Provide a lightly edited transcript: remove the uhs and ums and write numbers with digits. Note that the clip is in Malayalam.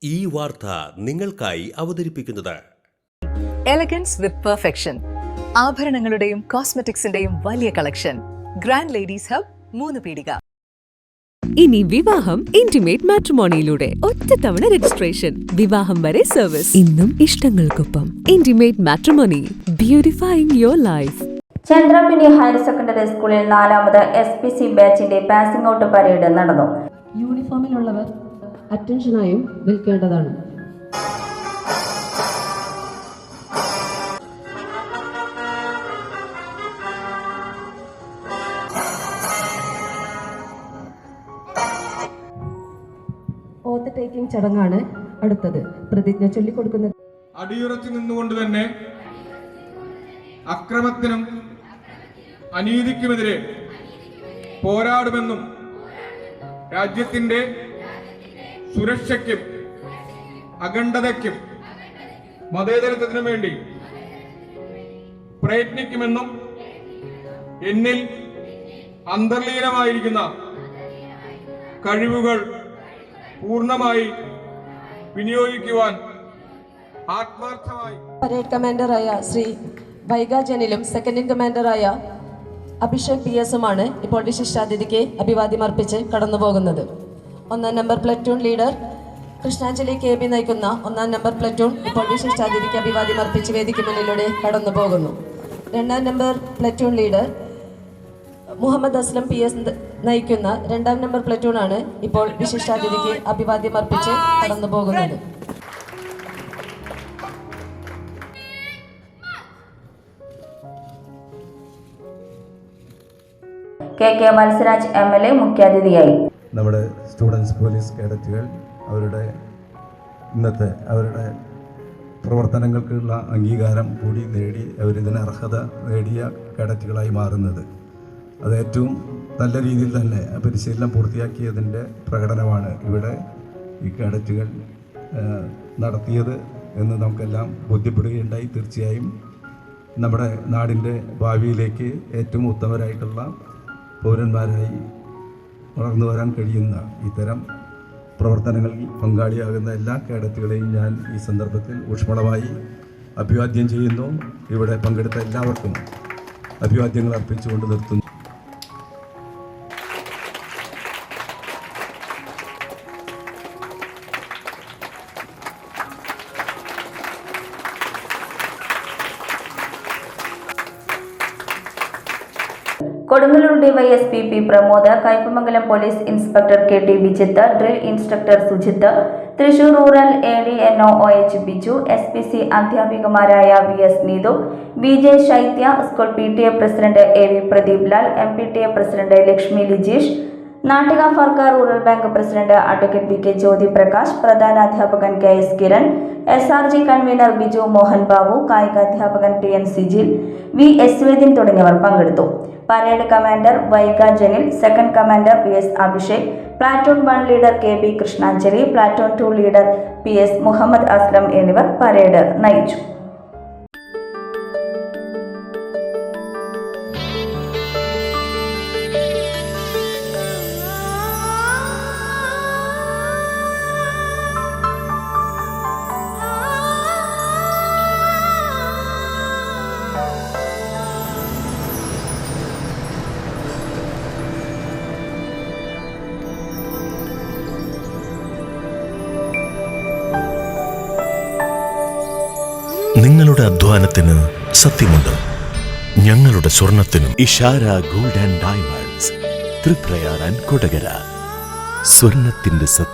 ഈ വാർത്ത നിങ്ങൾക്കായി അവതരിപ്പിക്കുന്നത് എലഗൻസ് വിത്ത് പെർഫെക്ഷൻ. ആഭരണങ്ങളുടെയും കോസ്മെറ്റിക്സിന്റെയും വലിയ കളക്ഷൻ. ഗ്രാൻഡ് ലേഡീസ് ഹബ്, 3 പീടിക. ഇനി വിവാഹം ഇന്റിമേറ്റ് മാട്രിമോണിയിലൂടെ ഒറ്റത്തവണ രജിസ്ട്രേഷൻ, വിവാഹം വരെ സർവീസ്. ഇന്നും ഇഷ്ടങ്ങൾക്കൊപ്പം Intimate Matrimony, beautifying your life. Chandrappinni higher secondary സ്കൂളിൽ 4ാമത് SPC ബാച്ചിന്റെ പാസിംഗ് ഔട്ട് പരേഡ് നടന്നു. യൂണിഫോമിലുള്ളവർ അറ്റൻഷനായും നിൽക്കേണ്ടതാണ്. ഓത്ത് ടേക്കിംഗ് ചടങ്ങാണ് അടുത്തത്. പ്രതിജ്ഞ ചൊല്ലിക്കൊടുക്കുന്നത്. അടിയുറച്ചു നിന്നുകൊണ്ട് തന്നെ അക്രമത്തിനും അനീതിക്കുമെതിരെ പോരാടുമെന്നും രാജ്യത്തിന്റെ സുരക്ഷയ്ക്കും അഖണ്ഡതയ്ക്കും മതേതരത്വത്തിനും വേണ്ടി പ്രയത്നിക്കുമെന്നും എന്നിൽ അന്തർലീനമായിരിക്കുന്ന കഴിവുകൾ പൂർണ്ണമായി വിനിയോഗിക്കുവാൻ ആത്മാർത്ഥമായി. പരേഡ് കമാൻഡറായ ശ്രീ വൈഗ ജനിലും സെക്കൻഡ് ഇൻ കമാൻഡറായ അഭിഷേക് PS-ഉമാണ് ഇപ്പോൾ വിശിഷ്ടാതിഥിക്ക് അഭിവാദ്യം അർപ്പിച്ച് കടന്നുപോകുന്നത്. 1ാം number platoon leader Krishnanjali KB നയിക്കുന്ന 1ാം നമ്പർ പ്ലറ്റൂൺ ഇപ്പോൾ വിശിഷ്ടാതിഥിക്ക് അഭിവാദ്യം അർപ്പിച്ച് വേദിക്ക് മുന്നിലൂടെ കടന്നു പോകുന്നു. 2ാം number platoon leader Muhammad Aslam PS നയിക്കുന്ന 2ാം നമ്പർ പ്ലറ്റൂണാണ് ഇപ്പോൾ വിശിഷ്ടാതിഥിക്ക് അഭിവാദ്യം അർപ്പിച്ച് കടന്നു പോകുന്നത്. KK മത്സരാജ് MLA മുഖ്യാതിഥിയായി. നമ്മുടെ സ്റ്റുഡൻസ് പോലീസ് കേഡറ്റുകൾ അവരുടെ പ്രവർത്തനങ്ങൾക്കുള്ള അംഗീകാരം കൂടി നേടി അവരിതിന് അർഹത നേടിയ കേഡറ്റുകളായി മാറുന്നത്, അത് ഏറ്റവും നല്ല രീതിയിൽ തന്നെ പരിശീലനം പൂർത്തിയാക്കിയതിൻ്റെ പ്രകടനമാണ് ഇവിടെ ഈ കേഡറ്റുകൾ നടത്തിയത് എന്ന് നമുക്കെല്ലാം ബോധ്യപ്പെടുകയുണ്ടായി. തീർച്ചയായും നമ്മുടെ നാടിൻ്റെ ഭാവിയിലേക്ക് ഏറ്റവും ഉത്തമരായിട്ടുള്ള പൗരന്മാരായി വളർന്നു വരാൻ കഴിയുന്ന ഇത്തരം പ്രവർത്തനങ്ങളിൽ പങ്കാളിയാകുന്ന എല്ലാ കേഡറ്റുകളെയും ഞാൻ ഈ സന്ദർഭത്തിൽ ഊഷ്മളമായി അഭിവാദ്യം ചെയ്യുന്നു. ഇവിടെ പങ്കെടുത്ത എല്ലാവർക്കും അഭിവാദ്യങ്ങൾ അർപ്പിച്ചുകൊണ്ട് നിർത്തുന്നു. Kodungallur DYSP P Pramod, Kaipamangalam police inspector KT Vijith, drill instructor Sujith, Thrissur rural ADNO OH Biju, SPC അധ്യാപികമാരായ VS Neethu, VJ Shaithya, school PTA president AV Pradeep Lal, MPTA president Lakshmi Lijeesh, Nattika Firka rural bank president advocate VK Jyothi Prakash, പ്രധാന അധ്യാപകൻ KS Kiran, SRG convener Biju Mohan Babu, കായിക അധ്യാപകൻ TN സിജിൽ, VS വേദിൻ തുടങ്ങിയവർ പങ്കെടുത്തു. Parade commander Vaiga Janil, second commander PS Abhishek, platoon 1 leader KB Krishnanjali, platoon 2 leader PS Muhammad Aslam എന്നിവർ പരേഡ് നയിച്ചു. നിങ്ങളുടെ അധ്വാനത്തിന് സത്യമുണ്ട്, ഞങ്ങളുടെ സ്വർണത്തിനും. Ishara gold and diamonds, Triprayar and Kodakara. സ്വർണത്തിന്റെ സത്യം.